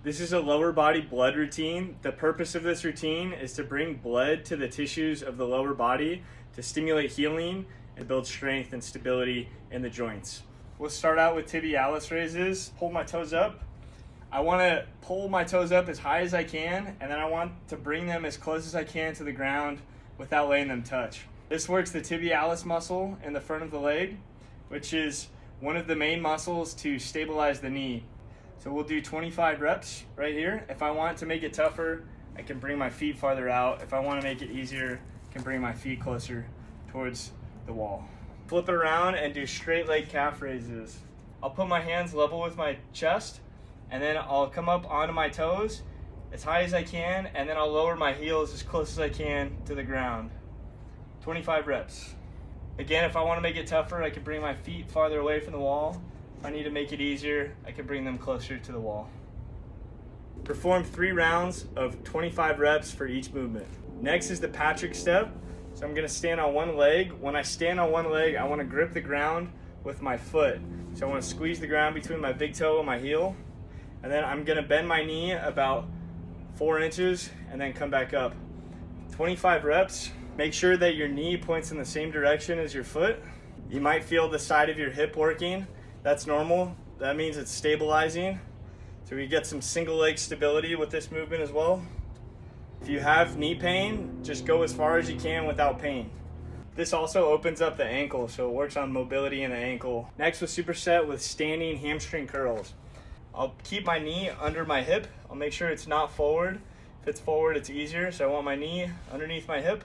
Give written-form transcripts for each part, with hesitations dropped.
This is a lower body blood routine. The purpose of this routine is to bring blood to the tissues of the lower body to stimulate healing and build strength and stability in the joints. We'll start out with Tibialis Raises. Pull my toes up. I want to pull my toes up as high as I can, and then I want to bring them as close as I can to the ground without letting them touch. This works the tibialis muscle in the front of the leg, which is one of the main muscles to stabilize the knee. So we'll do 25 reps right here. If I want to make it tougher, I can bring my feet farther out. If I want to make it easier, I can bring my feet closer towards the wall. Flip it around and do straight leg calf raises. I'll put my hands level with my chest, and then I'll come up onto my toes as high as I can, and then I'll lower my heels as close as I can to the ground. 25 reps. Again, if I want to make it tougher, I can bring my feet farther away from the wall. If I need to make it easier, I can bring them closer to the wall. Perform 3 rounds of 25 reps for each movement. Next is the Patrick step. So I'm gonna stand on one leg. When I stand on one leg, I wanna grip the ground with my foot. So I wanna squeeze the ground between my big toe and my heel. And then I'm gonna bend my knee about 4 inches and then come back up. 25 reps. Make sure that your knee points in the same direction as your foot. You might feel the side of your hip working. That's normal. That means it's stabilizing. So we get some single leg stability with this movement as well. If you have knee pain, just go as far as you can without pain. This also opens up the ankle, so it works on mobility in the ankle. Next, we'll superset with standing hamstring curls. I'll keep my knee under my hip. I'll make sure it's not forward. If it's forward, it's easier. So I want my knee underneath my hip,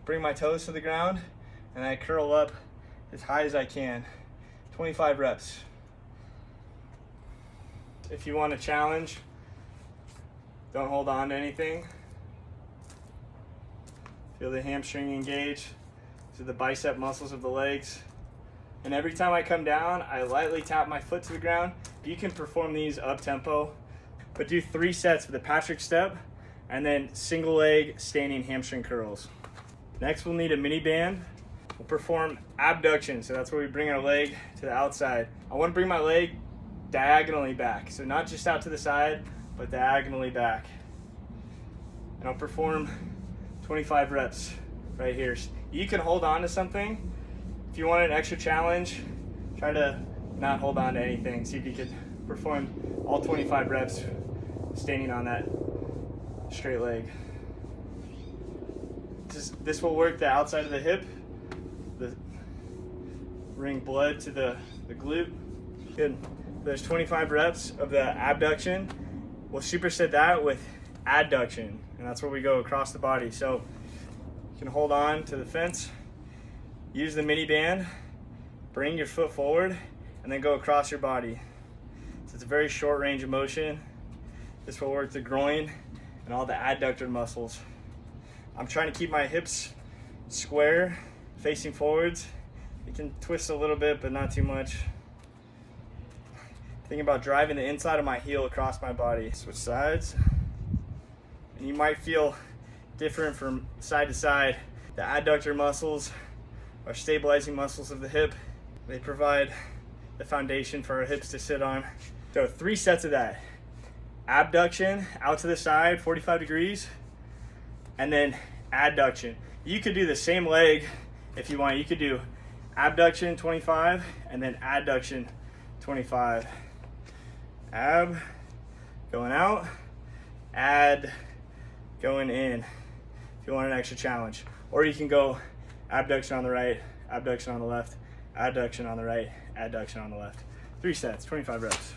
bring my toes to the ground, and I curl up as high as I can. 25 reps. If you want a challenge, don't hold on to anything. Feel the hamstring engage. These are the bicep muscles of the legs. And every time I come down, I lightly tap my foot to the ground. You can perform these up tempo, but do 3 sets for the Patrick step and then single leg standing hamstring curls. Next, we'll need a mini band. We'll perform abduction, so that's where we bring our leg to the outside. I want to bring my leg diagonally back, so not just out to the side, but diagonally back. And I'll perform 25 reps right here. You can hold on to something. If you want an extra challenge, try to not hold on to anything. See if you could perform all 25 reps standing on that straight leg. This will work the outside of the hip, bring blood to the glute. Good. There's 25 reps of the abduction. We'll superset that with adduction, and that's where we go across the body. So you can hold on to the fence, use the mini band, bring your foot forward, and then go across your body. So it's a very short range of motion. This will work the groin and all the adductor muscles. I'm trying to keep my hips square, facing forwards. You can twist a little bit, but not too much. Thinking about driving the inside of my heel across my body. Switch sides. And you might feel different from side to side. The adductor muscles are stabilizing muscles of the hip. They provide the foundation for our hips to sit on. So 3 sets of that. Abduction, out to the side, 45 degrees, and then adduction. You could do the same leg if you want. You could do abduction 25 and then adduction 25. Ab, going out, add, going in, if you want an extra challenge. Or you can go abduction on the right, abduction on the left, adduction on the right, adduction on the left. 3 sets, 25 reps.